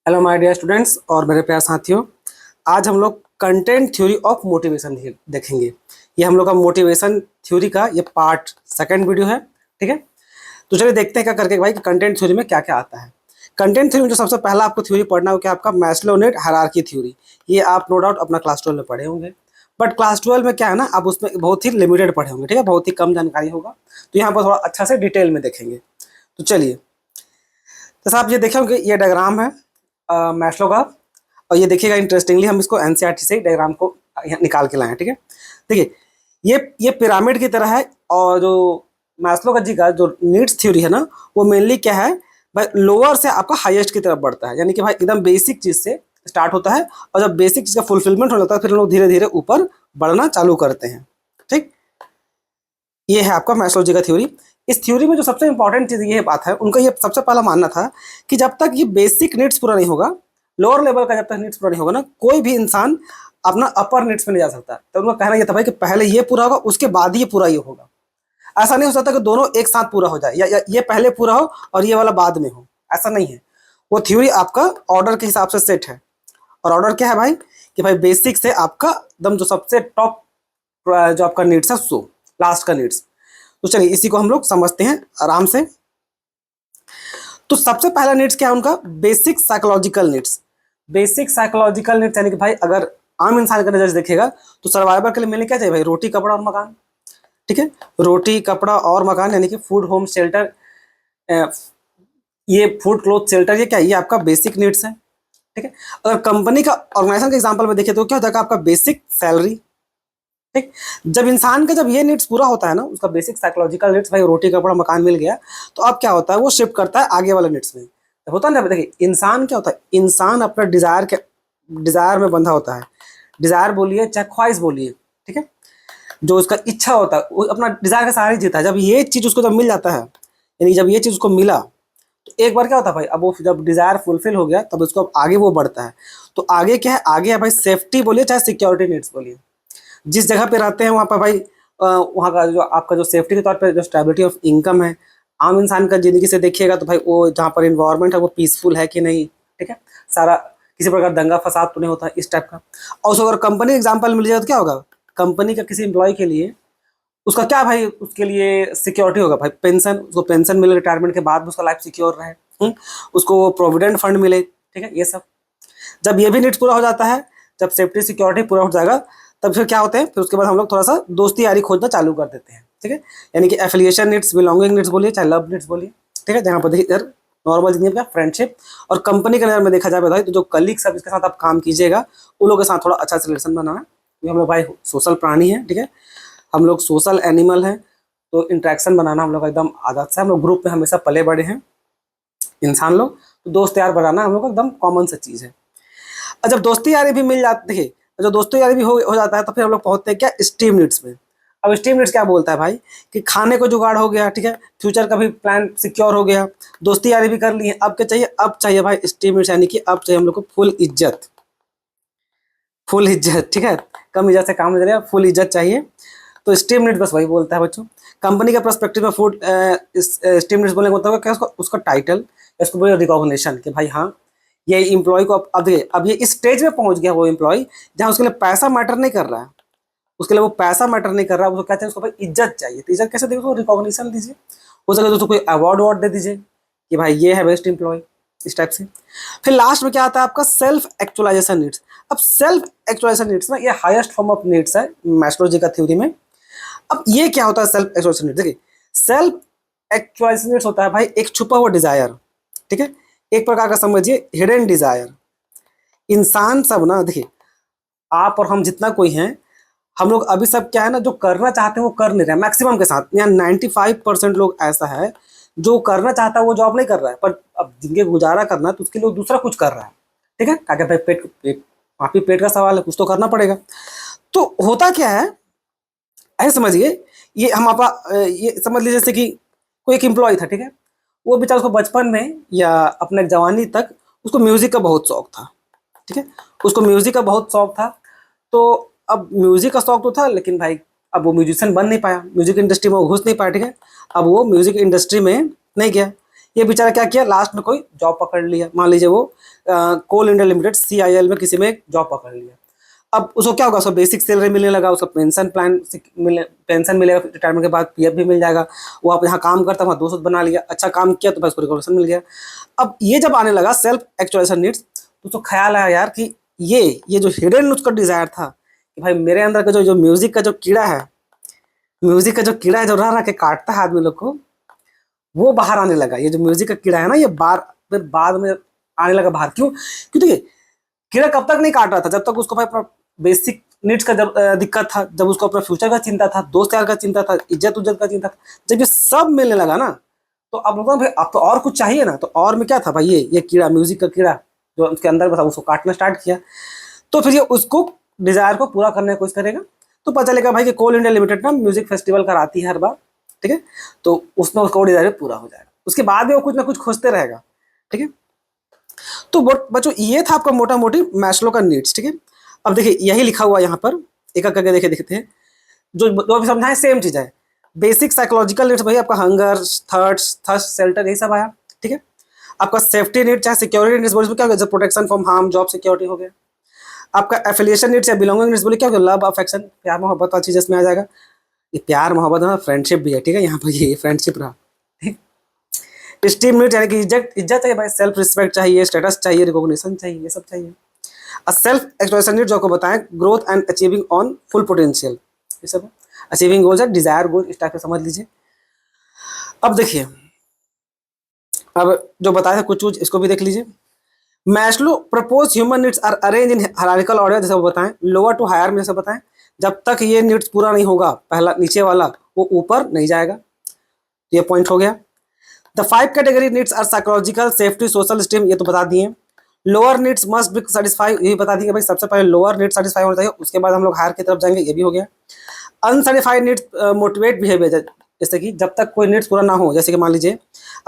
Hello my dear students और मेरे प्यारे साथियों। आज हम लोग कंटेंट थ्योरी ऑफ मोटिवेशन देखेंगे। ये हम लोग का मोटिवेशन थ्योरी का ये पार्ट सेकंड वीडियो है। ठीक है, तो चलिए देखते हैं क्या करके भाई कि कंटेंट थ्योरी में क्या क्या आता है। कंटेंट थ्योरी में जो सबसे पहला आपको थ्योरी पढ़ना हो क्या आपका मैस्लो नीड हायरार्की थ्योरी। ये आप नो डाउट अपना क्लास 12 में पढ़े होंगे, बट क्लास 12 में क्या है ना, आप उसमें बहुत ही लिमिटेड पढ़े होंगे। ठीक है, बहुत ही कम जानकारी होगा, तो यहाँ पर थोड़ा अच्छा से डिटेल में देखेंगे। तो चलिए, तो आप ये देखे होंगे, ये डायग्राम है मैस्लो का। और ये देखिएगा, इंटरेस्टिंगली हम इसको एनसीईआरटी से डायग्राम को यहाँ निकाल के लाए हैं। ठीक है, देखिए ये पिरामिड की तरह है। और जो मैस्लो का जी का जो नीड्स थ्योरी है ना, वो मेनली क्या है भाई, लोअर से आपका हाईएस्ट की तरफ बढ़ता है। यानी कि भाई एकदम बेसिक चीज से स्टार्ट होता है, और जब बेसिक चीज का फुलफिलमेंट हो जाता है फिर लोग धीरे धीरे ऊपर बढ़ना चालू करते हैं। ठीक, ये है आपका मैस्लो जी का थ्योरी। इस थ्योरी में जो सबसे इंपॉर्टेंट चीज ये बात है, उनका ये सबसे पहला मानना था कि जब तक ये बेसिक नीड्स पूरा नहीं होगा, लोअर लेवल का जब तक नीड्स पूरा नहीं होगा ना, कोई भी इंसान अपना अपर नीड्स में नहीं जा सकता। तो उनका कहना यह था भाई कि पहले ये पूरा होगा, उसके बाद ये पूरा ये होगा। ऐसा नहीं हो सकता कि दोनों एक साथ पूरा हो जाए, या ये पहले पूरा हो और ये वाला बाद में हो। ऐसा नहीं है। वो थ्योरी आपका ऑर्डर के हिसाब से सेट है। और ऑर्डर क्या है भाई कि भाई बेसिक से आपका एकदम जो सबसे टॉप जो आपका नीड्स है, सो लास्ट का नीड्स। तो चलिए इसी को हम लोग समझते हैं आराम से। तो सबसे पहला नीड्स क्या है उनका, basic psychological needs. Basic psychological needs यानी कि भाई अगर आम इंसान का नजर से देखेगा तो सर्वाइवल के लिए मिलने क्या चाहिए भाई, रोटी कपड़ा और मकान। ठीक है, रोटी कपड़ा और मकान यानी कि फूड होम शेल्टर, ये फूड क्लोथ शेल्टर, ये क्या है, ये आपका बेसिक नीड्स है। ठीक है, अगर कंपनी का ऑर्गेनाइजेशन के एग्जांपल में देखें तो क्या हो जाएगा आपका बेसिक सैलरी। ठीक, जब इंसान का जब ये नीड्स पूरा होता है ना, उसका बेसिक साइकोलॉजिकल नीड्स भाई रोटी कपड़ा मकान मिल गया, तो अब क्या होता है, वो शिफ्ट करता है आगे वाले नीड्स में। जब होता है ना, देखिए इंसान क्या होता है, इंसान अपना डिजायर में बंधा होता है। डिजायर बोलिए चाहे ख्वाहिश बोलिए, ठीक है, जो उसका इच्छा होता है वो अपना डिजायर के सहारे जीता है। जब ये चीज उसको जब मिल जाता है, यानी जब ये चीज उसको मिला, तो एक बार क्या होता है भाई, अब वो जब डिजायर फुलफिल हो गया तब उसको आगे वो बढ़ता है। तो आगे क्या है, आगे है भाई सेफ्टी बोलिए चाहे सिक्योरिटी नीड्स बोलिए। जिस जगह पे रहते हैं वहाँ पर भाई वहाँ का जो आपका जो सेफ्टी के तौर पे जो स्टेबिलिटी ऑफ इनकम है, आम इंसान का जिंदगी से देखिएगा तो भाई वो जहाँ पर इन्वायरमेंट है वो पीसफुल है कि नहीं। ठीक है, सारा किसी प्रकार दंगा फसाद तो नहीं होता इस टाइप का। और उसको अगर कंपनी एग्जाम्पल मिल जाए तो क्या होगा, कंपनी का किसी एम्प्लॉय के लिए उसका क्या भाई, उसके लिए सिक्योरिटी होगा भाई पेंशन, उसको पेंशन मिले रिटायरमेंट के बाद, उसका लाइफ सिक्योर रहे। उसको प्रोविडेंट फंड मिले। ठीक है, ये सब जब ये भी नीड्स पूरा हो जाता है, जब सेफ्टी सिक्योरिटी पूरा हो जाएगा, तब फिर क्या होते हैं, फिर उसके बाद हम लोग थोड़ा सा दोस्ती यारी खोजना चालू कर देते हैं। ठीक है, यानी कि एफिलिएशन नीड्स, बिलोंगिंग नीड्स बोलिए चाहे लव नीड्स बोलिए। ठीक है, जहाँ पर देखिए इधर नॉर्मल जिंदगी में फ्रेंडशिप, और कंपनी के नजर में देखा जाए भाई तो जो कलीग सब जिसके साथ आप काम कीजिएगा उन लोगों के साथ थोड़ा अच्छा से रिलेशन बनाना। हम लोग भाई सोशल प्राणी हैं। ठीक है, हम लोग सोशल एनिमल हैं, तो इंट्रैक्शन बनाना हम लोग एकदम आदत से, हम लोग ग्रुप में हमेशा पले बड़े हैं इंसान लोग, तो दोस्त यार बनाना हम लोग का एकदम कॉमन सा चीज़ है। और जब दोस्ती यारी भी मिल जाती है, जब दोस्ती यारी भी हो जाता है, तो फिर हम लोग पहुंचते हैं क्या, स्टीम नीड्स में। अब स्टीम नीड्स क्या बोलता है भाई कि खाने को जुगाड़ हो गया, ठीक है, फ्यूचर का भी प्लान सिक्योर हो गया, दोस्ती यारी भी कर ली है, अब क्या चाहिए, अब चाहिए भाई स्टीम नीड्स, यानी कि अब चाहिए हम लोग को फुल इज्जत। फुल इज्जत, ठीक है, कम इज्जत से काम नहीं चलेगा, फुल इज्जत चाहिए। तो स्टीम नीड्स बस वही बोलता है बच्चों। कंपनी के पर्सपेक्टिव में फूड स्टीम नीड्स बोलने का मतलब क्या, उसका उसका टाइटल, इसको बोले रिकॉग्निशन, कि भाई हाँ ये एम्प्लॉय को अब देखिए, अब ये इस स्टेज में पहुंच गया वो एम्प्लॉय जहाँ उसके लिए पैसा मैटर नहीं कर रहा है, उसके लिए वो पैसा मैटर नहीं कर रहा है, उसको क्या चाहिए, उसको भाई इज्जत चाहिए। तो इज्जत कैसे देंगे, उसको रिकॉग्निशन दीजिए, हो सके तो उसको कोई अवार्ड वार्ड दे दीजिए कि भाई ये है बेस्ट एम्प्लॉय, इस टाइप से। फिर लास्ट में क्या आता है आपका, सेल्फ एक्चुअलाइजेशन नीड्स। अब सेल्फ एक्चुअलाइजेशन नीड्स ना, ये हाईएस्ट फॉर्म ऑफ नीड्स है मैस्लो जी का थ्योरी में। अब ये क्या होता है सेल्फ एक्चुअलाइजेशन नीड्स, देखिए सेल्फ एक्चुअलाइजेशन नीड्स होता है भाई एक छुपा हुआ डिजायर। ठीक है, एक प्रकार का समझिए हिडन डिजायर। इंसान सब ना, देखिए आप और हम जितना कोई हैं, हम लोग अभी सब क्या है ना, जो करना चाहते हैं वो कर नहीं रहे हैं मैक्सिमम के साथ। यहाँ 95% लोग ऐसा है जो करना चाहता है वो जॉब नहीं कर रहा है, पर अब जिनके गुजारा करना है तो उसके लिए दूसरा कुछ कर रहा है। ठीक है, क्या भाई पेट आप ही पेट का सवाल है, कुछ तो करना पड़ेगा। तो होता क्या है, ऐसे समझिए, ये हम आप ये समझ लीजिए जैसे कि कोई एक एम्प्लॉय था। ठीक है, वो बेचारा, उसको बचपन में या अपने जवानी तक उसको म्यूजिक का बहुत शौक था। ठीक है, उसको म्यूजिक का बहुत शौक था। तो अब म्यूजिक का शौक तो था, लेकिन भाई अब वो म्यूजिशियन बन नहीं पाया, म्यूजिक इंडस्ट्री में वो घुस नहीं पाया। ठीक है, अब वो म्यूजिक इंडस्ट्री में नहीं गया, ये बेचारा क्या किया, लास्ट में कोई जॉब पकड़ लिया, मान लीजिए वो कोल इंडिया लिमिटेड CIL में किसी में एक जॉब पकड़ लिया। अब उसको क्या होगा, उसको बेसिक सैलरी मिलने लगा, उसका पेंशन प्लान पेंशन मिलेगा, रिटायरमेंट के बाद PF भी मिल जाएगा। वो आप यहाँ काम करता वहाँ दोस्त बना लिया, अच्छा काम किया तो बस उसको रिकॉग्निशन मिल गया। अब ये जब आने लगा सेल्फ एक्चुअलाइजेशन नीड्स, तो उसको ख्याल आया यार कि ये जो हिडन उसका डिजायर था कि भाई मेरे अंदर का जो म्यूजिक का जो कीड़ा है, म्यूजिक का जो कीड़ा है जो रह रह के काटता है आदमी लोग को, वो बाहर आने लगा। ये जो म्यूजिक का कीड़ा है ना, ये बाद में आने लगा बाहर। क्यों? क्यों? देखिए, कीड़ा कब तक नहीं काट रहा था, जब तक उसको भाई अपना बेसिक नीड्स का दिक्कत था, जब उसको अपना फ्यूचर का चिंता था, दोस्त यार का चिंता था, इज्जत उज्जत का चिंता था। जब ये सब मिलने लगा ना, तो अब लोगों भाई अब तो और कुछ चाहिए ना। तो और में क्या था भाई, ये कीड़ा, म्यूजिक का कीड़ा जो उसके अंदर बसा, उसको काटना स्टार्ट किया। तो फिर ये उसको डिजायर को पूरा करने की कोशिश करेगा। तो पता चलेगा भाई कि कोल इंडिया लिमिटेड ना म्यूजिक फेस्टिवल कराती है हर बार, ठीक है, तो उसमें उसका डिजायर पूरा हो जाएगा। उसके बाद भी वो कुछ ना कुछ खोजते रहेगा, ठीक है। तो बच्चों ये था आपका मोटा मोटी मैस्लो का नीड्स, ठीक है। अब देखिए यही लिखा हुआ यहाँ पर, एक एक करके देखते हैं। जो अभी समझाए सेम चीज है। बेसिक साइकोलॉजिकल नीड्स भाई आपका हंगर, थर्स्ट, शेल्टर, यही सब आया, ठीक है। आपका सेफ्टी नीड चाहे सिक्योरिटी नीड्स बोले क्या हो गया, protection from harm, job security हो गया। आपका एफिलिएशन नीड्स या बिलोंगिंग नीड्स बोले क्या हो गया, लव अफेक्शन, प्यार मोहब्बत वाली चीज इसमें आ जाएगा। ये प्यार मोहब्बत में फ्रेंडशिप भी है, ठीक है, यहाँ पर ये फ्रेंडशिप रहा। स्टीम नीड्स यानी कि इज्जत इज्जत चाहिए भाई, सेल्फ रिस्पेक्ट चाहिए, स्टेटस चाहिए, रिकॉग्निशन चाहिए, ये सब चाहिए। सेल्फ एक्सप्रेशन नीड जो आपको बताएं, growth and achieving on full potential, ये सब अचीविंग गोल्स है, डिजायर गोल, इस टाइप से समझ लीजिए। अब देखिए, अब जो बताया था कुछ इसको भी देख लीजिए। Maslow propose human needs are arrange in hierarchical order, जैसे वो बताएं लोअर टू हायर में, जैसे बताएं जब तक ये नीड्स पूरा नहीं होगा, पहला नीचे वाला वो ऊपर नहीं जाएगा, ये पॉइंट हो गया। The 5 category needs are psychological, safety, social esteem, ये तो बता दिए। Lower needs must be satisfy, ये बता दिए भाई, सबसे पहले लोअर नीड्स सेटिस्फाई होना चाहिए, उसके बाद हम लोग हायर की तरफ जाएंगे, ये भी हो गया। अनसेटिस्फाइड नीड्स मोटिवेट बिहेवियर, जैसे कि जब तक कोई नीड्स पूरा ना हो, जैसे कि मान लीजिए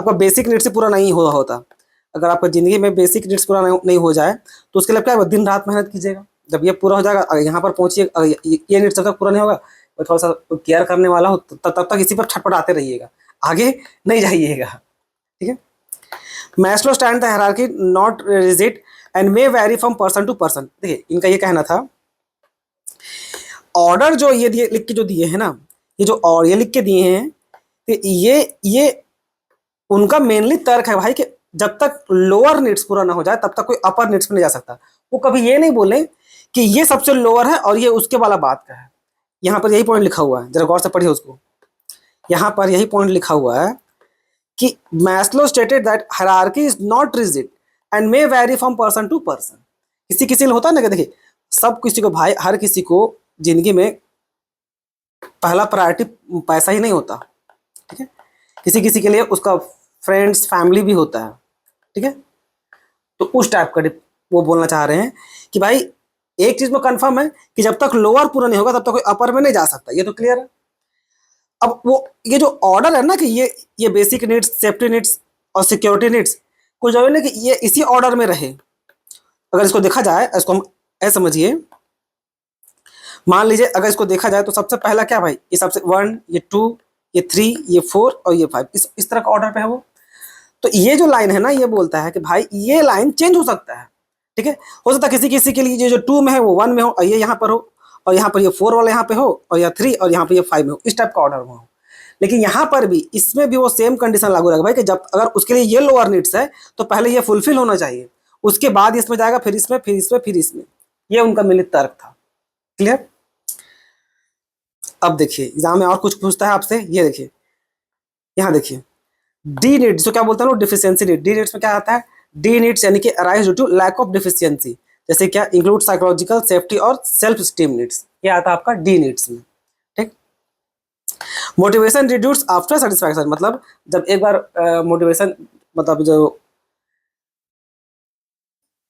आपका बेसिक नीड्स पूरा नहीं हुआ होता, अगर आपका जिंदगी में बेसिक नीड्स पूरा नहीं हो जाए तो उसके लिए क्या दिन रात मेहनत कीजिएगा। जब ये पूरा हो जाएगा, अगर यहाँ पर पहुंचिए, ये नीड्स जब तक पूरा नहीं होगा, तो थोड़ा सा केयर करने वाला हो तब तक इसी पर छटपटाते रहिएगा, आगे नहीं जाइएगा, ठीक है। Maslow stand the hierarchy not rigid and may vary from person to person. देखिए इनका ये कहना था, ऑर्डर जो ये दिए लिख के जो दिए हैं ना, ये जो और ये लिख के दिए हैं, तो ये उनका मेनली तर्क है भाई कि जब तक लोअर नीड्स पूरा ना हो जाए तब तक कोई अपर नीड्स में नहीं जा सकता। वो कभी ये नहीं बोले कि ये सबसे लोअर है और ये उसके वाला बात का है। यहाँ पर यही पॉइंट लिखा हुआ है, जरा गौर से पढ़िए उसको। यहाँ पर यही पॉइंट लिखा हुआ है कि Maslow stated that hierarchy is not rigid and may vary from person to person. किसी किसी होता है ना कि देखिए, सब किसी को भाई, हर किसी को जिंदगी में पहला प्रायोरिटी पैसा ही नहीं होता, ठीक है। किसी किसी के लिए उसका फ्रेंड्स, फैमिली भी होता है, ठीक है। तो उस टाइप का वो बोलना चाह रहे हैं कि भाई एक चीज में कंफर्म है कि जब तक लोअर पूरा नहीं होगा तब तक कोई अपर में नहीं जा सकता, ये तो क्लियर है। अब वो ये जो ऑर्डर है ना कि ये बेसिक नीड्स, सेफ्टी नीड्स और सिक्योरिटी नीड्स, कुछ जरूरी नहीं कि ये इसी ऑर्डर में रहे। अगर इसको देखा जाए, इसको हम ऐसे समझिए, मान लीजिए अगर इसको देखा जाए तो सबसे पहला क्या भाई, ये सबसे 1, ये 2, ये 3, ये 4 और ये 5, इस तरह का ऑर्डर पे है वो। तो ये जो लाइन है ना, ये बोलता है कि भाई ये लाइन चेंज हो सकता है, ठीक है। हो सकता है किसी किसी के लिए ये जो 2 में है वो 1 में हो, और ये यहाँ पर हो, और यहाँ पर ये 4 वाला यहाँ पे हो, और या 3 और यहाँ पर ये 5 में हो, इस टाइप का ऑर्डर में हो। लेकिन यहाँ पर भी, इसमें भी वो सेम कंडीशन लागू रहेगा भाई कि जब अगर उसके लिए ये लोअर नीड्स है तो पहले ये फुलफिल होना चाहिए, उसके बाद इसमें जाएगा, फिर इसमें, फिर इसमें, फिर इसमें। ये उनका मिलित तर्क था, क्लियर। अब देखिए एग्जाम में और कुछ पूछता है आपसे, ये देखिए यहाँ देखिए, डी नीड्स जो क्या बोलते हैं लोग, डिफिशियंसी नीड। डी नीड्स में क्या आता है, डी नीड्स यानी कि arise due to lack of deficiency, जैसे क्या इंक्लूड साइकोलॉजिकल, सेफ्टी और सेल्फ स्टीम नीड्स, ये आता है आपका डी नीड्स में, ठीक। मोटिवेशन रिड्यूस आफ्टर सेटिस्फैक्शन, मतलब जब एक बार मोटिवेशन, मतलब जो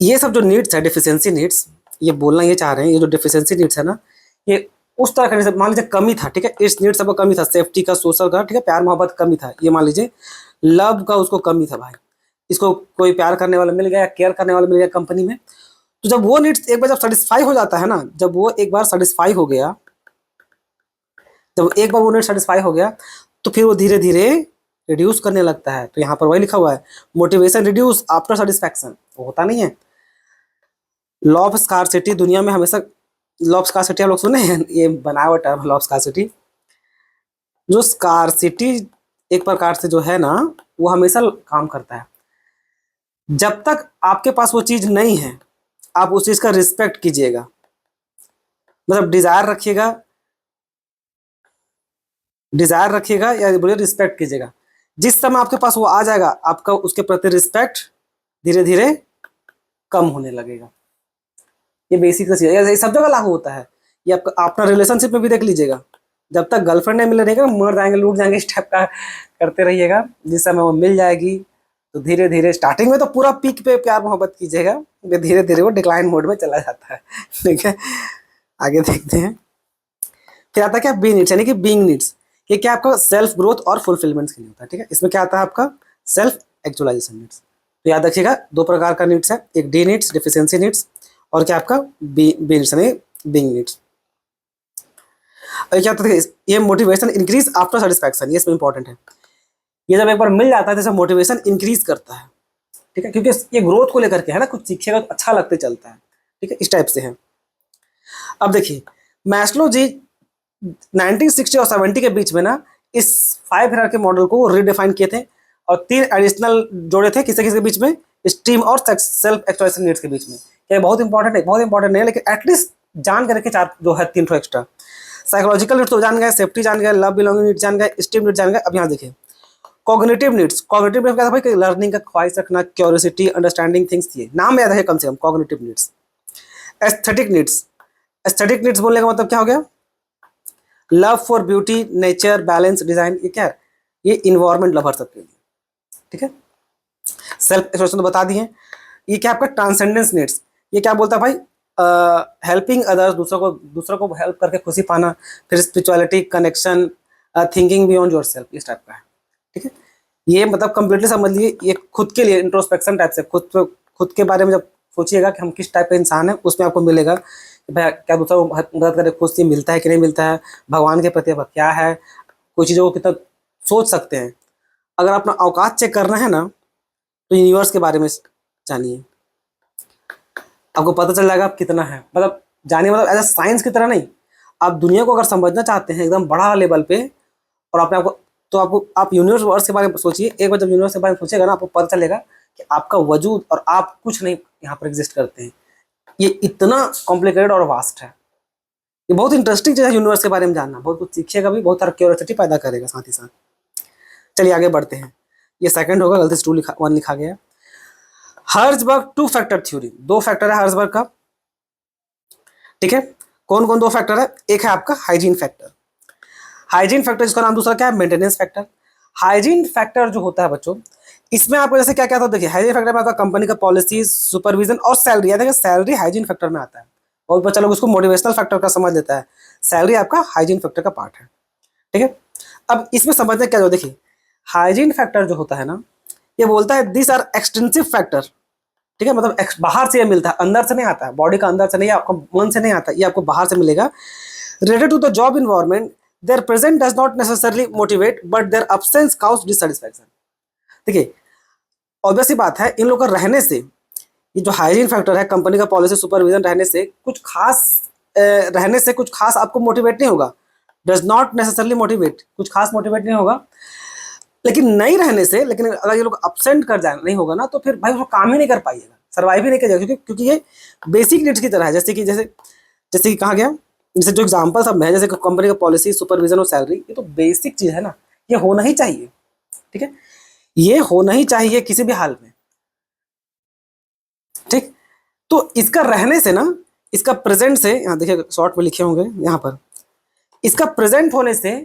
ये सब जो नीड्स है, डिफिशियंसी नीड्स, ये बोलना ये चाह रहे हैं, ये जो डिफिशियंसी नीड्स है ना, ये उस तरह का, मान लीजिए कमी था, ठीक है, इस नीड्स सबको कमी था, सेफ्टी का, सोशल का, ठीक है, प्यार मोहब्बत कमी था, ये मान लीजिए लव का उसको कमी था भाई, इसको कोई प्यार करने वाला मिल गया, केयर करने वाला मिल गया कंपनी में। तो जब वो नीड्स एक बार जब सेटिस्फाई हो जाता है ना, जब वो एक बार सेटिस्फाई हो गया, जब एक बार वो नीड सेटिस्फाई हो गया, तो फिर वो धीरे धीरे रिड्यूस करने लगता है। तो यहाँ पर वही लिखा हुआ है, मोटिवेशन रिड्यूस आफ्टर सेटिस्फैक्शन, होता नहीं है। लॉ ऑफ स्कार्सिटी, दुनिया में हमेशा लॉ ऑफ स्कार्सिटी आप लोग सुने हैं, ये बनाया हुआ टर्म लॉ ऑफ स्कार्सिटी। जो स्कार्सिटी एक प्रकार से जो है ना, वो हमेशा काम करता है। जब तक आपके पास वो चीज नहीं है, आप उस चीज का रिस्पेक्ट कीजिएगा, मतलब डिजायर रखिएगा या बोलिए रिस्पेक्ट कीजिएगा। जिस समय आपके पास वो आ जाएगा, आपका उसके प्रति रिस्पेक्ट धीरे धीरे कम होने लगेगा। ये बेसिक चीज है, ये सब जगह लागू होता है। ये आपका अपना रिलेशनशिप में भी देख लीजिएगा, जब तक गर्लफ्रेंड नहीं मिले रहेगा, मर जाएंगे लूट जाएंगे इस टाइप का करते रहिएगा। जिस समय वो मिल जाएगी तो धीरे धीरे, स्टार्टिंग में तो पूरा पीक पे प्यार मोहब्बत कीजिएगा, धीरे धीरे वो डिक्लाइन मोड में चला जाता है। ठीक है, आगे देखते हैं। फिर आता है क्या, बी नीड्स, यानी कि बीइंग नीड्स। ये क्या आपका सेल्फ ग्रोथ और फुलफिलमेंट के लिए होता है। ठीक है, इसमें क्या आता है आपका सेल्फ एक्चुअलाइजेशन नीड्स। तो याद रखिएगा, दो प्रकार का नीड्स है, एक डी नीड्स डिफिशियंसी नीड्स, और क्या आपका बी नीड्स यानी बीइंग नीड्स। और क्या होता है, ये मोटिवेशन इंक्रीज आफ्टर सेटिस्फैक्शन, ये इसमें इंपॉर्टेंट है। ये जब एक बार मिल जाता है तो मोटिवेशन इंक्रीज करता है। ठीक है, क्योंकि ये ग्रोथ को लेकर के है ना, कुछ सीखिएगा तो अच्छा लगते चलता है। ठीक है, इस टाइप से है। अब देखिए, मैस्लो जी 1960 और 70 के बीच में ना इस 5 हायरार्की मॉडल को रिडिफाइन किए थे, और 3 एडिशनल जोड़े थे किसी किसी के बीच में, स्टीम और सेल्फ एक्चुअलाइजेशन नीड्स के बीच में। क्या बहुत इंपॉर्टेंट है? बहुत इंपॉर्टेंट नहीं है, लेकिन एटलीस्ट जान करके 4 जो है 3 एक्स्ट्रा। साइकोलॉजिकल नीड्स तो जान गए, सेफ्टी जान गए, लव बिलोंगिंग नीड्स जान गए, स्टीम नीड्स जान गए। अब यहाँ देखिए कॉग्निटिव नीड्स। कॉग्निटिव नीड्स क्या था भाई, लर्निंग का ख्वाहिश रखना, क्यूरियोसिटी, अंडरस्टैंडिंग थिंग्स, ये नाम याद है कम से कम, cognitive needs. Aesthetic needs, aesthetic needs बोलने का मतलब क्या हो गया, love for beauty, nature, balance, design, ये क्या है, ये इन्वायरमेंट लवर सबके लिए। ठीक है, सेल्फ एक्सप्रेशन तो बता दिए। ये क्या आपका ट्रांसेंडेंस नीड्स, ये क्या बोलता है भाई, हेल्पिंग अदर्स, दूसरों को हेल्प करके खुशी पाना, फिर spirituality, connection, thinking beyond your self, इस टाइप का है। ठीक है, ये मतलब कंप्लीटली समझ लीजिए, ये खुद के लिए इंट्रोस्पेक्शन टाइप से, खुद के बारे में जब सोचिएगा कि हम किस टाइप का इंसान है, उसमें आपको मिलेगा कि भाई क्या दूसरा को मदद करके खुशी मिलता है कि नहीं मिलता है, भगवान के प्रति अब क्या है, कोई चीज़ों को कितना सोच सकते हैं। अगर अपना औकात चेक करना है ना, तो यूनिवर्स के बारे में जानिए, आपको पता चल जाएगा आप कितना है। मतलब जानिए, मतलब एज अ साइंस की तरह नहीं, आप दुनिया को अगर समझना चाहते हैं एकदम बड़ा लेवल पे, और अपने आपको, तो आप यूनिवर्स के बारे में सोचिए। एक बार जब यूनिवर्स के बारे में सोचिएगा ना, आपको पता चलेगा कि आपका वजूद और आप कुछ नहीं यहाँ पर एग्जिस्ट करते हैं। ये इतना कॉम्प्लिकेटेड और वास्ट है। ये बहुत इंटरेस्टिंग चीज़ है यूनिवर्स के बारे में जानना, बहुत कुछ सीखिएगा भी, बहुत सारा क्यूरियोसिटी पैदा करेगा साथ ही साथ। चलिए आगे बढ़ते हैं। ये सेकंड होगा, गलती से 1 लिखा गया। हर्ज़बर्ग 2 फैक्टर थ्योरी, 2 फैक्टर है हर्ज़बर्ग का। ठीक है, कौन कौन 2 फैक्टर है, एक है आपका हाइजीन फैक्टर। हाइजीन फैक्टर जिसका नाम दूसरा क्या है, मेंटेनेंस फैक्टर। हाइजीन फैक्टर जो होता है बच्चों, इसमें आपको जैसे क्या क्या था, देखिए हाइजीन फैक्टर में आता है कंपनी का पॉलिसी, सुपरविजन और सैलरी। याद है, सैलरी हाइजीन फैक्टर में आता है। बहुत बच्चा लोग उसको मोटिवेशनल फैक्टर का समझ लेता है, सैलरी आपका हाइजीन फैक्टर का पार्ट है। ठीक है, अब इसमें समझने क्या, जो देखिए हाइजीन फैक्टर जो होता है ना, ये बोलता है दिस आर एक्सटेंसिव फैक्टर। ठीक है, मतलब बाहर से ये मिलता है, अंदर से नहीं आता है, बॉडी का अंदर से नहीं, आपको मन से नहीं आता, ये आपको बाहर से मिलेगा। Related to the job environment, their presence does not necessarily motivate but their absence cause dissatisfaction. देखिए ऑब्वियस सी बात है, इन लोगों का रहने से, ये जो हाइजीन फैक्टर है, कंपनी का पॉलिसी सुपरविजन रहने से कुछ खास आपको मोटिवेट नहीं होगा। डज नॉट नेसेसरली मोटिवेट, कुछ खास मोटिवेट नहीं होगा। लेकिन नहीं रहने से, लेकिन अगर ये लोग अपसेंट कर जाए, नहीं होगा ना, तो फिर भाई वो काम ही नहीं कर पाइएगा, सर्वाइव ही नहीं करेगा, क्योंकि ये बेसिक नीड्स की तरह है। जैसे कि कहा गया, जैसे जो एग्जांपल सब है, जैसे कंपनी का पॉलिसी, सुपरविजन और सैलरी, ये तो बेसिक चीज है ना, ये होना ही चाहिए। ठीक है, ये होना ही चाहिए किसी भी हाल में। ठीक, तो इसका रहने से ना, इसका प्रेजेंट से, यहाँ देखिए शॉर्ट में लिखे होंगे यहाँ पर, इसका प्रेजेंट होने से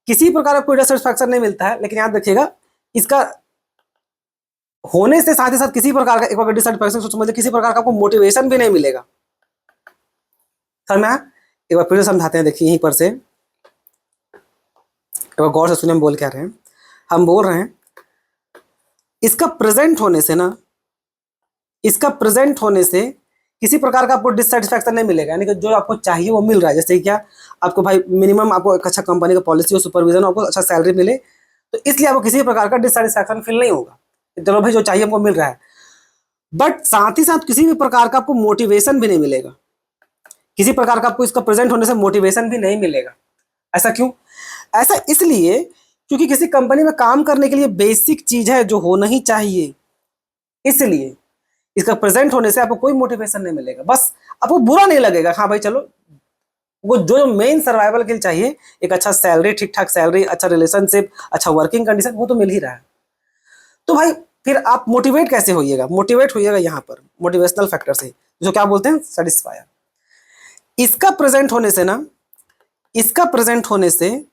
किसी प्रकार का कोई डिससेटिस्फैक्शन नहीं मिलता है। लेकिन याद रखिएगा, इसका होने से साथ ही साथ किसी प्रकार का, एक बार डिससेटिस्फैक्शन समझ, किसी प्रकार का आपको मोटिवेशन भी नहीं मिलेगा। समझ में आया? एक बार फिर से समझाते हैं, देखिए यहीं पर से एक बार गौर से सुनिए हम बोल क्या रहे हैं। हम बोल रहे हैं इसका प्रेजेंट होने से ना, इसका प्रेजेंट होने से किसी प्रकार का आपको डिससेटिस्फैक्शन नहीं मिलेगा, यानी कि जो आपको चाहिए वो मिल रहा है। जैसे क्या, आपको भाई मिनिमम आपको एक अच्छा कंपनी का पॉलिसी और सुपरविजन, आपको अच्छा सैलरी मिले, तो इसलिए आपको किसी प्रकार का डिससेटिस्फैक्शन फील नहीं होगा, चलो भाई जो चाहिए हमको मिल रहा है। बट साथ ही साथ किसी भी प्रकार का आपको मोटिवेशन भी नहीं मिलेगा, किसी प्रकार का आपको इसका प्रेजेंट होने से मोटिवेशन भी नहीं मिलेगा। ऐसा क्यों? ऐसा इसलिए क्योंकि किसी कंपनी में काम करने के लिए बेसिक चीज है जो होना ही चाहिए, इसलिए इसका प्रेजेंट होने से आपको कोई मोटिवेशन नहीं मिलेगा। बस आपको बुरा नहीं लगेगा, हाँ भाई चलो वो जो मेन सर्वाइवल के लिए चाहिए, एक अच्छा सैलरी, ठीक ठाक सैलरी, अच्छा रिलेशनशिप, अच्छा वर्किंग कंडीशन, वो तो मिल ही रहा है। तो भाई फिर आप मोटिवेट कैसे होइएगा? मोटिवेट होइएगा यहाँ पर मोटिवेशनल फैक्टर से, जो क्या बोलते हैं सेटिस्फायर। इसका प्रेजेंट होने से ना, इसका प्रेजेंट होने से,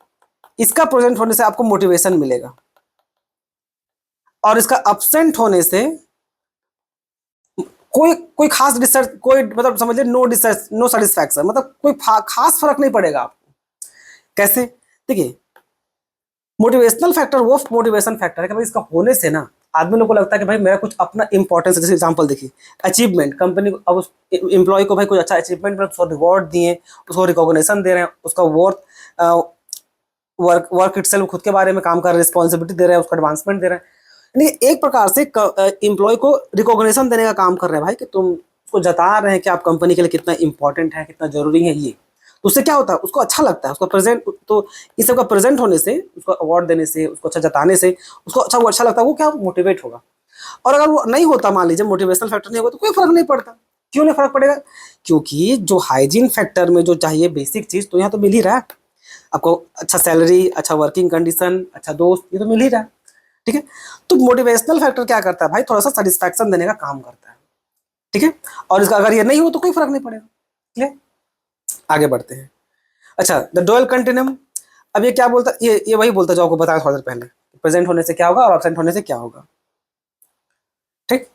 इसका प्रेजेंट होने से आपको मोटिवेशन मिलेगा, और इसका अब्सेंट होने से कोई खास डिस्टर्ब, कोई मतलब समझ लीजिए नो सेटिस्फैक्शन, मतलब कोई खास फर्क नहीं पड़ेगा आपको। कैसे? देखिए मोटिवेशनल फैक्टर वो मोटिवेशन फैक्टर है कि भाई इसका होने से ना आदमी लोग को लगता है कि भाई मेरा कुछ अपना इंपॉर्टेंस है। जैसे एग्जांपल देखिए अचीवमेंट, कंपनी को अब उस एम्प्लॉय को भाई कोई अच्छा अचीवमेंट में उसको रिवॉर्ड दिए, उसको रिकॉग्निशन दे रहे हैं, उसका वर्क इटसेल्फ खुद के बारे में काम कर रहे हैं, रिस्पॉन्सिबिलिटी दे रहे हैं, उसको एडवांसमेंट दे रहे हैं, यानी एक प्रकार से एम्प्लॉय को रिकॉग्निशन देने का काम कर रहे हैं भाई, कि तुम उसको जता रहे हैं कि आप कंपनी के लिए कितना इंपॉर्टेंट है, कितना जरूरी है ये। तो उससे क्या होता है, उसको अच्छा लगता है, उसको प्रेजेंट, तो इस सब का प्रेजेंट होने से, उसको अवार्ड देने से, उसको अच्छा जताने से उसको वो अच्छा लगता है, वो क्या मोटिवेट होगा। और अगर वो नहीं होता, मान लीजिए मोटिवेशनल फैक्टर नहीं होगा, तो कोई फर्क नहीं पड़ता। क्यों नहीं फर्क पड़ेगा? क्योंकि जो हाइजीन फैक्टर में जो चाहिए बेसिक चीज, तो यहाँ तो मिल ही रहा है आपको, अच्छा सैलरी, अच्छा वर्किंग कंडीशन, अच्छा दोस्त, ये तो मिल ही रहा है। ठीक है, तो मोटिवेशनल फैक्टर क्या करता है भाई, थोड़ा सा सेटिस्फैक्शन देने का काम करता है। ठीक है, और इसका अगर ये नहीं हो तो कोई फर्क नहीं पड़ेगा। क्लियर? आगे बढ़ते हैं। अच्छा, द डुअल कंटिन्यूम, अब ये क्या बोलता है? ये वही बोलता है जो आपको बताया थोड़ा देर पहले, प्रेजेंट होने से क्या होगा और एब्सेंट होने से क्या होगा। ठीक,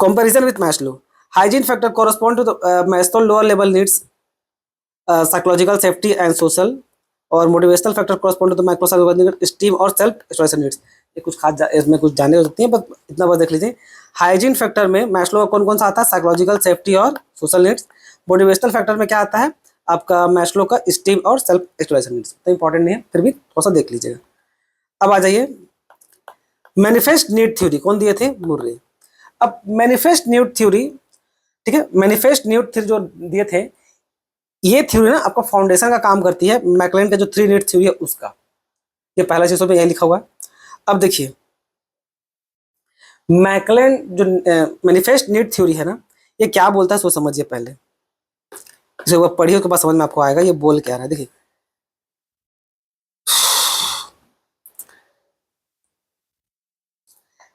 comparison with Maslow, hygiene factor correspond to the Maslow lower level needs, psychological safety and social, और motivational factor correspond to the micro steam और सेल्फ एक्सप्रेशन नीड्स। ये कुछ खास इसमें कुछ जाने हो सकती है, बस इतना बस देख लीजिए। हाइजीन फैक्टर में मैस्लो का कौन कौन सा आता है? साइकोलॉजिकल सेफ्टी और सोशल नीड्स। मोटिवेशनल फैक्टर में क्या आता है आपका? मैस्लो का स्टीम और सेल्फ एक्सप्रेशन नीड्स। तो इंपॉर्टेंट नहीं है, फिर भी थोड़ा सा देख लीजिएगा। अब आ जाइए मैनिफेस्ट नीड थ्योरी, कौन दिए थे? मुर्रे। अब मैनिफेस्ट नीड थ्योरी, ठीक है, मैनिफेस्ट नीड थ्योरी जो दिए थे, ये थ्योरी ना आपका फाउंडेशन का काम करती है, मैकलेन का जो 3 नीड थ्योरी है उसका। ये पहला चीजों में यही लिखा हुआ है। अब देखिए मैकलेन जो मैनिफेस्ट नीड थ्योरी है ना, ये क्या बोलता है सो समझिए पहले, इसे वो पढ़िए के बाद समझ में आपको आएगा ये बोल क्या रहा है। देखिए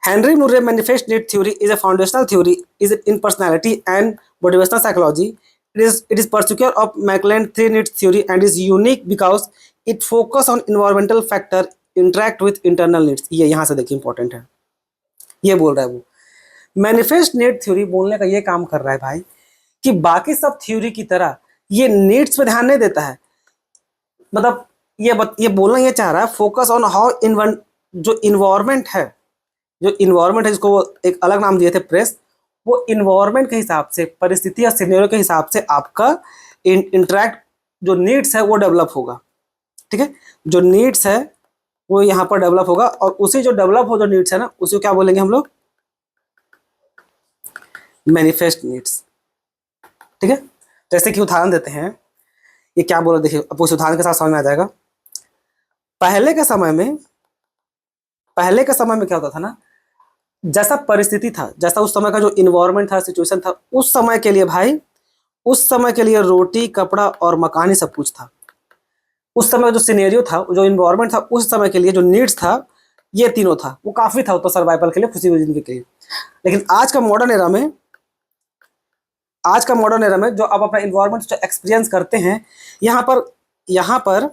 Henry Murray manifest need theory is a foundational theory is in personality and motivational psychology. It is pursuer of Maclaurin 3 needs theory and is unique because it focus on environmental factor interact with internal needs. ये यहाँ से देखिए important है, ये बोल रहा है वो मैनिफेस्ट नीड थ्योरी बोलने का ये काम कर रहा है भाई, कि बाकी सब थ्योरी की तरह ये नीड्स पे ध्यान नहीं देता है। मतलब ये बोलना ये चाह रहा है फोकस ऑन हाउ जो इन्वायरमेंट है, जो इन्वायरमेंट है जिसको वो एक अलग नाम दिए थे प्रेस, वो इन्वायरमेंट के हिसाब से, परिस्थिति या सिनेरियो के हिसाब से आपका इंटरेक्ट जो नीड्स है वो डेवलप होगा। ठीक है, जो नीड्स है वो यहाँ पर डेवलप होगा, और उसी जो डेवलप हो जो नीड्स है ना, उसी को क्या बोलेंगे हम लोग? Manifest needs. ठीक है, जैसे कि उदाहरण देते हैं, ये क्या बोला देखिए, अब उस उदाहरण के साथ समझ में आ जाएगा। पहले के समय में क्या होता था ना, जैसा परिस्थिति था, जैसा उस समय का जो इन्वायरमेंट था, सिचुएशन था, उस समय के लिए भाई, उस समय के लिए रोटी, कपड़ा और मकान ही सब कुछ था। उस समय जो सिनेरियो था, जो इन्वायरमेंट था, उस समय के लिए जो नीड्स था, ये तीनों था, वो काफी था तो सर्वाइवल के लिए, खुशी हुई जिंदगी के लिए। लेकिन आज का मॉडर्न एरा में जो आप अपना इन्वायरमेंट जो एक्सपीरियंस करते हैं, यहाँ पर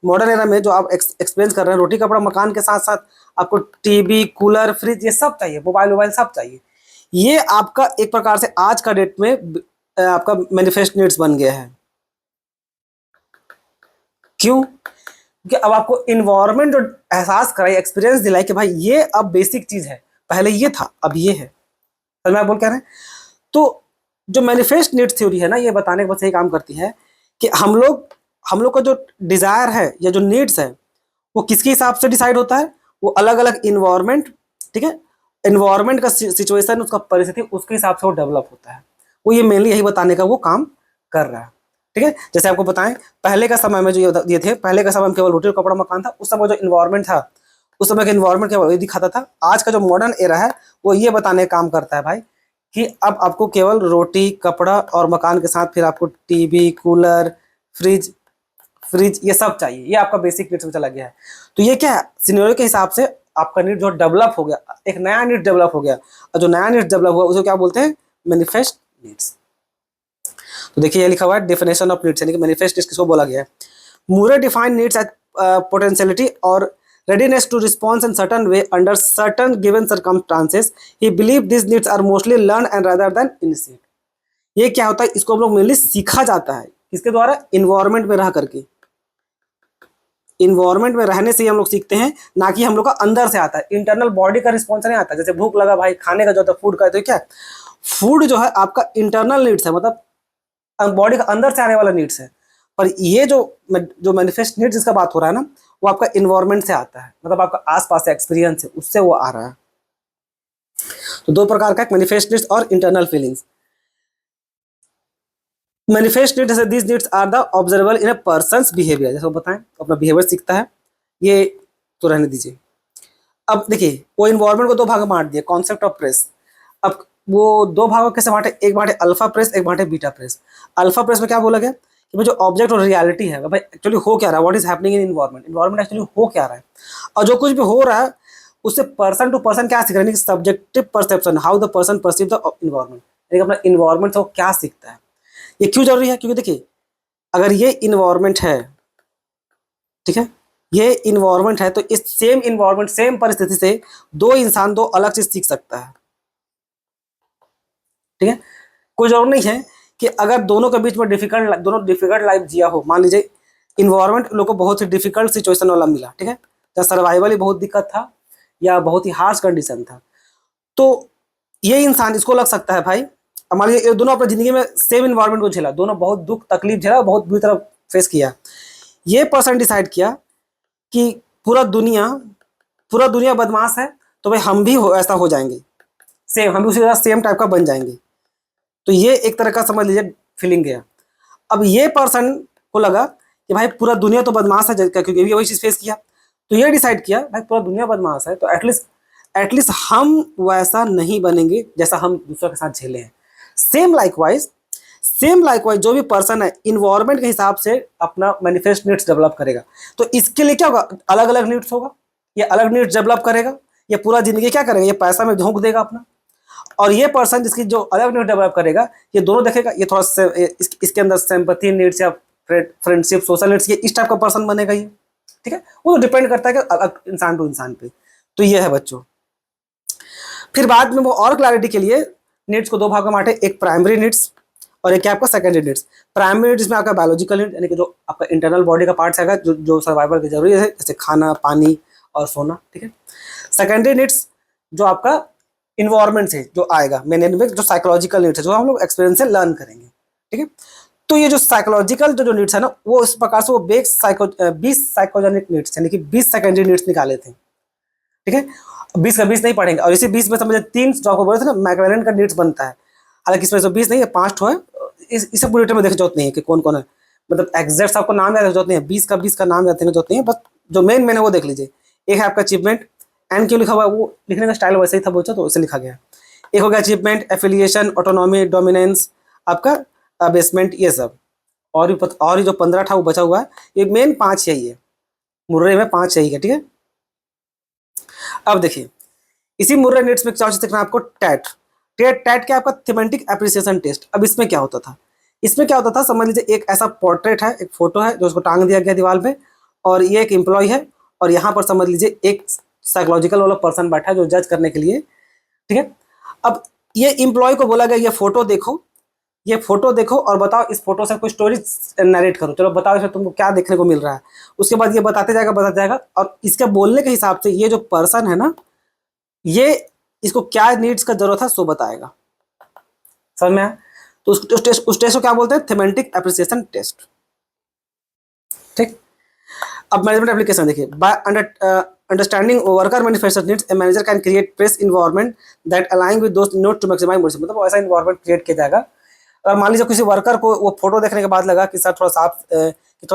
मॉडर्न एरा में जो आप एक्सपीरियंस कर रहे हैं, रोटी, कपड़ा, मकान के साथ साथ आपको टीवी, कूलर, फ्रिज, ये सब चाहिए, मोबाइल सब चाहिए। ये आपका एक प्रकार से आज का डेट में आपका मैनिफेस्ट नीड्स बन गया है। क्यों? क्योंकि अब आपको इन्वायरमेंट जो एहसास कराई, एक्सपीरियंस दिलाई कि भाई ये अब बेसिक चीज है, पहले ये था अब ये है। समझ में बोल कह रहे हैं? तो जो मैनिफेस्ट नीड्स थ्योरी है ना, ये बताने के बाद यही काम करती है कि हम लोग का जो डिजायर है या जो नीड्स है, वो किसके हिसाब से डिसाइड होता है, वो अलग अलग इन्वायरमेंट, ठीक है, इन्वायरमेंट का सिचुएशन, उसका परिस्थिति, उसके हिसाब से वो डेवलप होता है। वो ये मेनली यही बताने का वो काम कर रहा है, ठीक है। जैसे आपको बताएं, पहले का समय में जो ये थे, पहले का समय में केवल रोटी और कपड़ा मकान था, उस समय जो इन्वायरमेंट था, उस समय का इन्वायरमेंट केवल ये दिखाता था। आज का जो मॉडर्न एरा है वो ये बताने का काम करता है भाई कि अब आपको केवल रोटी, कपड़ा और मकान के साथ फिर आपको टीवी, कूलर, फ्रिज फ्रिज ये सब चाहिए। ये आपका बेसिक नीड्स में चला गया है। तो ये क्या है, सिनेरियो के हिसाब से आपका नीड जो डेवलप हो गया, एक नया नीड डेवलप हो गया, और जो नया नीड डेवलप हुआ उसे क्या बोलते हैं, मैनिफेस्ट नीड्स। तो देखिए ये लिखा हुआ है डेफिनेशन ऑफ नीड्स, यानी कि मैनिफेस्ट नीड्स किसको बोला गया है। मूरे डिफाइन नीड्स एज पोटेंशियलिटी और readiness to respond in certain way under certain given circumstances. He believed these needs are mostly learned and rather than innate. ये क्या होता है, इसको हम लोग मेनली सीखा जाता है, किसके द्वारा, इन्वायरमेंट में रह करके। इन्वायरमेंट में रहने से ही हम लोग सीखते हैं, ना कि हम लोग का अंदर से आता है, इंटरनल बॉडी का रिस्पॉन्स नहीं आता। जैसे भूख लगा भाई, खाने का जो होता है फूड का, तो क्या फूड जो है आपका इंटरनल नीड्स है, मतलब बॉडी का अंदर से आने वाला नीड्स है। पर ये जो मैनिफेस्ट नीड्स जिसका बात हो रहा है ना, वो आपका इन्वायरमेंट से आता है, मतलब आपका आसपास से एक्सपीरियंस है, उससे वो आ रहा है। तो दो प्रकार का, मैनिफेस्ट नीड्स और internal feelings. Manifest needs, these needs are the observable in a person's behaviour. जैसे बताएं, अपना बिहेवियर सीखता है, ये तो रहने दीजिए। अब देखिए, वो इन्वायरमेंट को दो भाग में बांट दिया, कॉन्सेप्ट ऑफ प्रेस। अब वो दो भागों कैसे बांटे, एक बांटे अल्फा प्रेस, एक बांटे बीटा प्रेस। अल्फा प्रेस में क्या बोला गया कि जो ऑब्जेक्ट और रियलिटी है, भाई एक्चुअली हो क्या रहा है, what is happening in environment, environment actually हो क्या रहा है, और जो कुछ भी हो रहा है उससे पर्सन टू पर्सन क्या सीख रहे हैं, subjective perception, how the person perceive the environment, यानी अपना इन्वायरमेंट से वो क्या सीखता है। ये क्यों जरूरी है, क्योंकि देखिए अगर ये इन्वायरमेंट है, ठीक है, ये इन्वायरमेंट है, तो इस सेम इन्वायरमेंट, सेम परिस्थिति से दो इंसान दो अलग चीज सीख सकता है, ठीक है। कोई जरूर नहीं है कि अगर दोनों के बीच में दोनों डिफिकल्ट लाइफ जिया हो, मान लीजिए इन्वायरमेंट लोग को बहुत ही डिफिकल्ट सिचुएशन वाला मिला, ठीक है, जहाँ सर्वाइवल ही बहुत दिक्कत था या बहुत ही हार्श कंडीशन था, तो ये इंसान, इसको लग सकता है भाई, मान लीजिए दोनों अपनी जिंदगी में सेम इन्वायरमेंट को झेला, दोनों बहुत दुख तकलीफ झेला, बहुत बुरी तरह फेस किया। ये पर्सन डिसाइड किया कि पूरा दुनिया बदमाश है, तो भाई हम भी ऐसा हो जाएंगे, सेम, हम भी उसी तरह सेम टाइप का बन जाएंगे। तो ये एक तरह का समझ लीजिए फीलिंग गया। अब ये पर्सन को लगा कि भाई पूरा दुनिया तो बदमाश है, क्योंकि भी वही चीज फेस किया, तो ये डिसाइड किया भाई पूरा दुनिया बदमाश है, तो एटलीस्ट हम वैसा नहीं बनेंगे जैसा हम दूसरों के साथ झेले हैं। सेम लाइकवाइज जो भी पर्सन है इन्वायरमेंट के हिसाब से अपना मैनिफेस्ट नीड्स डेवलप करेगा। तो इसके लिए क्या होगा, अलग अलग नीड्स होगा, ये अलग नीड्स डेवलप करेगा, ये पूरा जिंदगी क्या करेगा, ये पैसा में झोंक देगा अपना। और ये पर्सन जिसकी जो अलग नीड डेवलप करेगा, ये दोनों देखेगा, ये थोड़ा सा इसके अंदर सिंपैथी नीड्स या फ्रेंडशिप, सोशल नीड्स, ये इस टाइप का पर्सन बनेगा ये, ठीक है। वो तो डिपेंड करता है कि अलग इंसान टू इंसान पे। तो ये है बच्चों। फिर बाद में वो और क्लैरिटी के लिए नीड्स को दो भागों में बांटे, एक प्राइमरी नीड्स और एक आपका सेकेंडरी नीड्स। प्राइमरी नीड्स में आपका बायोलॉजिकल नीड, यानी कि जो आपका इंटरनल बॉडी का पार्ट्स है, जो सर्वाइवल की जरूरी है, जैसे खाना, पानी और सोना, ठीक है। सेकेंडरी नीड्स जो आपका इन्वायरमेंट से जो आएगा, मेन जो साइकोलॉजिकल नीड्स है, जो हम लोग एक्सपीरियंस से लर्न करेंगे, ठीक है। तो ये जो साइकोलॉजिकल जो नीड्स है ना, वो इस प्रकार से वो 20 साइकोजेनिक नीड्स, यानी कि 20 सेकेंडरी नीड्स निकाले थे, ठीक है। 20 का 20 नहीं पढ़ेंगे, और इसी 20 में समझे 3 जो आपको बोले थे ना मैक्लेलन का नीड्स बनता है, हालांकि इसमें 20 नहीं है, 5 ठो है। इसे पूरी डिटेल में देख जरूरत नहीं है कि कौन कौन है, मतलब एग्जैक्ट आपको नाम याद जरूरत नहीं है, 20 का नाम याद जरूरत नहीं है, बस जो मेन है वो देख लीजिए। एक है आपका अचीवमेंट, एंड क्यों लिखा हुआ है, वो लिखने का स्टाइल वैसे ही था बोचा, तो वैसे लिखा गया। एक हो गया अचीवमेंट, एफिलिएशन, ऑटोनॉमी, डोमिनेंस, आपका बेसमेंट, ये सब। और ही जो 15 था वो बचा हुआ है, ये मेन 5 यही है, मुर्रे में 5 यही है, ठीक है। अब देखिए इसी मुर्रे नीड्स में क्या सीखना आपको, टैट क्या आपका थीमेटिक एप्रिसिएशन टेस्ट। अब इसमें क्या होता था, समझ लीजिए एक ऐसा पोर्ट्रेट है, एक फोटो है जो उसको टांग दिया गया दीवार पे, और ये एक एम्प्लॉय है, और यहाँ पर समझ लीजिए एक साइकोलॉजिकल वाला पर्सन बैठा है जो जज करने के लिए, ठीक है। अब ये एम्प्लॉय को बोला गया ये फोटो देखो और बताओ इस फोटो से कोई स्टोरी नरेट करो, चलो बताओ इसमें तुमको क्या देखने को मिल रहा है। उसके बाद ये बताते जाएगा, और इसके बोलने के हिसाब से ये जो पर्सन है ना, ये इसको क्या नीड्स का जरूरत है सो बताएगा, समझ में आया। तो उस टेस्ट को क्या बोलते हैं, थीमेटिक एप्रिसिएशन टेस्ट, ठीक। अब मैनेजमेंट एप्लीकेशन देखिए, by understanding worker manufacture needs a manager can create press environment that aligning with those note to maximise motivation, मतलब ऐसा इन्वायरमेंट क्रिएट किया जाएगा। और मान लीजिए किसी वर्कर को वो फोटो देखने के बाद लगा कि सर थोड़ा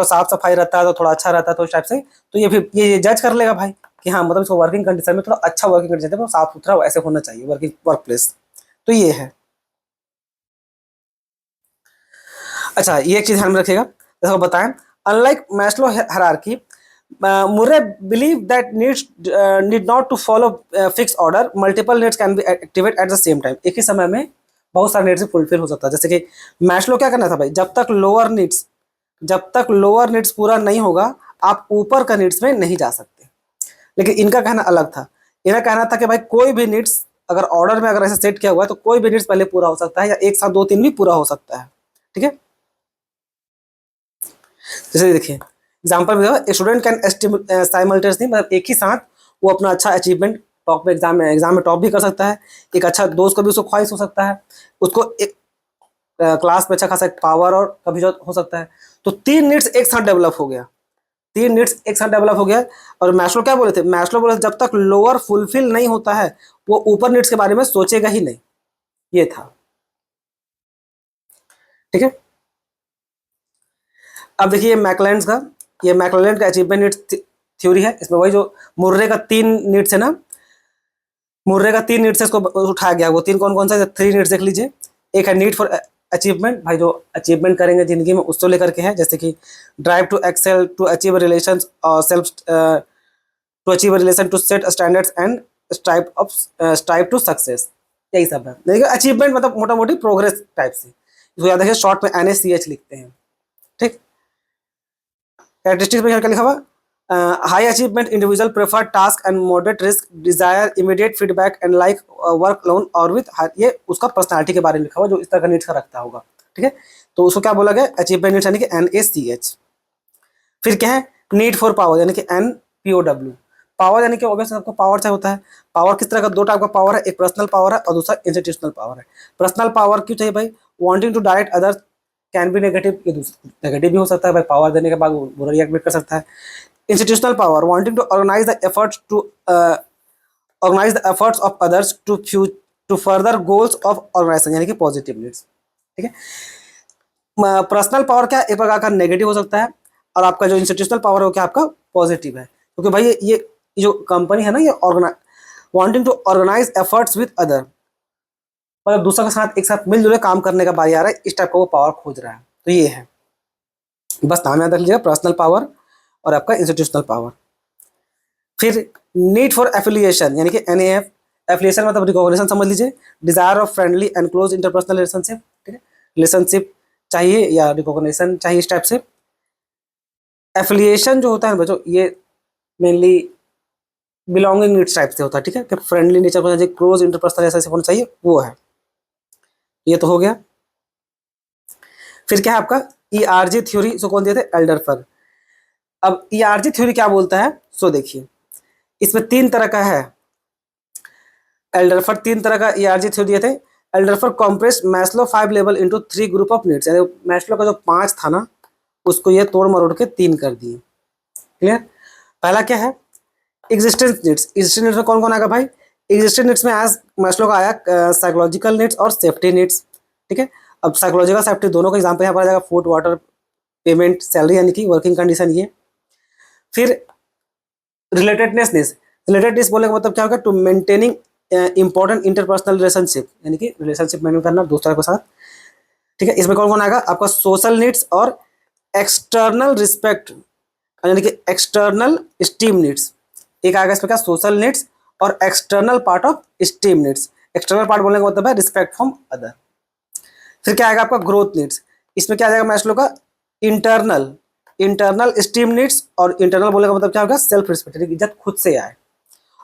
साफ सफाई रहता है तो थोड़ा अच्छा रहता है, तो इस टाइप से तो ये फिर ये जज कर लेगा भाई कि हाँ मतलब इसको वर्किंग कंडीशन में थोड़ा अच्छा वर्किंग कंडीशन है, साफ सुथरा ऐसे होना चाहिए वर्किंग वर्क प्लेस। तो ये है। अच्छा, ये एक चीज ध्यान में रखिएगा, जैसे बताएं, unlike Maslow hierarchy, Murray believed that needs need not to follow fixed order. Multiple needs can be activated at the same time. एक ही समय में बहुत सारे needs फुलफिल हो सकता है। जैसे कि मैस्लो क्या करना था भाई, जब तक लोअर नीड्स पूरा नहीं होगा आप ऊपर का नीड्स में नहीं जा सकते। लेकिन इनका कहना अलग था, इनका कहना था कि भाई कोई भी नीड्स अगर ऑर्डर में अगर ऐसे सेट किया हुआ है तो कोई भी नीड्स पहले पूरा हो सकता है या एक साथ 2 3 भी पूरा हो सकता है। ठीक है, जैसे देखिए एग्जाम्पल में एक स्टूडेंट कैन साइमल्टेनियसली, मतलब एक ही साथ वो अपना अच्छा अचीवमेंट टॉप में एग्जाम में टॉप भी कर सकता है, एक अच्छा दोस्त को भी उसको ख्वाहिश हो सकता है, उसको एक क्लास में अच्छा खासा पावर और कभी जो हो सकता है। तो 3 नीड्स एक साथ डेवलप हो गया, 3 नीड्स एक साथ डेवलप हो गया। और मैस्लो क्या बोले थे, मैस्लो बोले थे जब तक लोअर फुलफिल नहीं होता है वो ऊपर नीड्स के बारे में सोचेगा ही नहीं, ये था। ठीक है, अब देखिए मैकलेंड का, ये मैकलेंड का अचीवमेंट नीड्स थ्योरी है। इसमें वही जो मुर्रे का 3 नीड्स है ना, मुर्रे का 3 नीड्स है, इसको उठाया गया। वो 3 कौन कौन सा, 3 नीड्स देख लीजिए। एक है नीड फॉर अचीवमेंट, भाई जो अचीवमेंट करेंगे जिंदगी में उसको लेकर के है, जैसे कि drive to excel, to achieve relation और self, to achieve relation, to set standards and strive to success, यही सब है। देखिए अचीवमेंट मतलब मोटा मोटी प्रोग्रेस टाइप से, इसको याद रखिए, शॉर्ट में NACH लिखते हैं। ठीक, कैरेक्टरिस्टिक्स में क्या लिखा हुआ, high achievement individual prefer task and moderate risk, desire immediate feedback and like work lone और विथ, ये उसका पर्सनालिटी के बारे में लिखा हुआ जो इस तरह का नीड्स का रखता होगा। ठीक है, तो उसको क्या बोला गया, अचीवमेंट नीड्स यानी कि NACH। फिर क्या है, नीड फॉर पावर यानी कि NPOW। पावर यानी कि ऑब्वियसली सबको पावर चाहिए होता है। पावर किस तरह का, 2 टाइप का पावर है, एक पर्सनल पावर है और दूसरा इंस्टीट्यूशनल पावर है। पर्सनल पावर क्यों चाहिए भाई, wanting to direct others can be negative, ये नेगेटिव भी हो सकता है भाई, पावर देने के बाद वो बुरा रिएक्ट भी कर सकता है। Institutional power, wanting to organise the efforts of others to further goals of organisation यानी कि पॉजिटिव नीड्स। ठीक है, पर्सनल पावर क्या एक प्रकार का नेगेटिव हो सकता है और आपका जो इंस्टीट्यूशनल पावर है वो क्या आपका पॉजिटिव है, क्योंकि भाई ये जो कंपनी है ना, ये wanting to organise efforts with other, मतलब दूसरा के साथ एक साथ मिलजुल काम करने का बारी आ रहा है, इस टाइप का वो पावर खोज रहा है। तो ये है, बस नाम याद रख लीजिएगा, पर्सनल पावर और आपका इंस्टीट्यूशनल पावर। फिर नीड फॉर एफिलिएशन यानी कि NAF, एफिलिएशन मतलब रिकॉग्निशन समझ लीजिए, desire of friendly and close interpersonal relationship. ठीक है, रिलेशनशिप चाहिए या रिकॉग्निशन चाहिए, इस टाइप से। एफिलिएशन जो होता है बच्चों, ये मेनली बिलोंगिंग नीड्स टाइप से होता है। ठीक है, कि फ्रेंडली नेचर होना चाहिए, क्लोज इंटरपर्सनल ऐसा होना चाहिए, वो है। ये तो हो गया। फिर क्या है आपका ERG थ्योरी, सो कौन दिए थे, एल्डरफर। अब ERG थ्योरी क्या बोलता है, सो देखिए इसमें 3 तरह का है एल्डरफर, 3 तरह का ERG थ्योरी दिए थे। Alderfer compress Maslow 5 level into 3 group of needs, यानी मैस्लो का जो 5 था ना उसको ये तोड़ मरोड़ के 3 कर दिए। क्लियर, पहला क्या है, एग्जिस्टेंस नीड्स। एग्जिस्टेंस नीड्स में कौन कौन आएगा भाई, एग्जिस्टेंस नीड्स में आज मैस्लो का आया साइकोलॉजिकल नीड्स और सेफ्टी नीड्स। ठीक है, अब साइकोलॉजिकल सेफ्टी दोनों का एग्जाम्पल यहाँ पर आ जाएगा, फूड वाटर पेमेंट सैलरी यानी कि वर्किंग कंडीशन ये। फिर रिलेटेडनेस नीड्स, रिलेटेडनेस बोलने का मतलब क्या होगा, to maintaining important interpersonal relationship यानी कि रिलेशनशिप मेंटेन करना दूसरे के साथ। ठीक है, इसमें कौन कौन आएगा, आपका सोशल नीड्स और एक्सटर्नल रिस्पेक्ट यानी कि एक्सटर्नल स्टीम नीड्स। एक आएगा इसमें क्या, सोशल नीड्स और external part of steam needs. External part बोलने का मतलब है रिस्पेक्ट फ्रॉम अदर। फिर क्या आएगा आपका ग्रोथ नीड्स, इसमें क्या आ जाएगा मैस्लो का इंटरनल स्टीम नीड्स, और इंटरनल बोलने का मतलब क्या होगा, सेल्फ रिस्पेक्ट, इज्जत खुद से आए।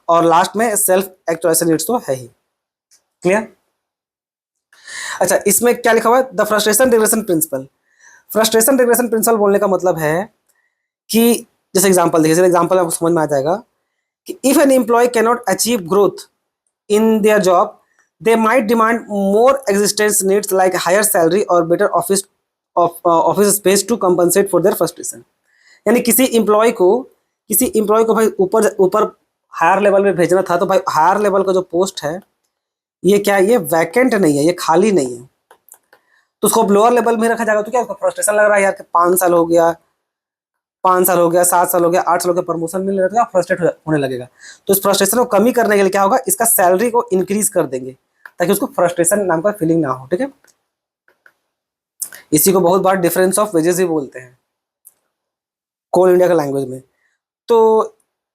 और लास्ट में सेल्फ एक्चुअलाइजेशन नीड्स तो है ही। क्लियर, अच्छा इसमें क्या लिखा हुआ है, the frustration regression principle. Frustration regression principle बोलने का मतलब है कि जैसे एग्जांपल देखिए, एग्जांपल आपको समझ में आ जाएगा कि if an employee can not achieve growth in their job they might demand more existence needs like higher salary or better office space to compensate for their frustration। यानी किसी एम्प्लॉय को भाई ऊपर ऊपर हायर लेवल में भेजना था, तो भाई हायर लेवल का जो पोस्ट है ये क्या है, ये वैकेंट नहीं है, ये खाली नहीं है, तो उसको लोअर लेवल में रखा जाएगा। तो क्या उसको फ्रस्ट्रेशन लग रहा है यार कि 5 साल हो गया, 5 साल हो गया, 7 साल हो गया, 8 साल हो गया, प्रमोशन मिल रहा है, तो फ्रस्ट्रेट होने लगेगा। तो इस फ्रस्ट्रेशन को कमी करने के लिए क्या होगा, इसका सैलरी को इंक्रीज कर देंगे ताकि उसको फ्रस्ट्रेशन नाम का फीलिंग ना हो। ठीक है, इसी को बहुत बार डिफरेंस ऑफ वेजेस भी बोलते हैं कोल इंडिया का लैंग्वेज में। तो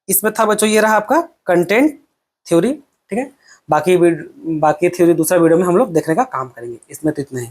इसमें था बच्चों, ये रहा आपका कंटेंट थ्योरी। ठीक है, बाकी थ्योरी दूसरा वीडियो में हम लोग देखने का काम करेंगे। इसमें तो इतना ही।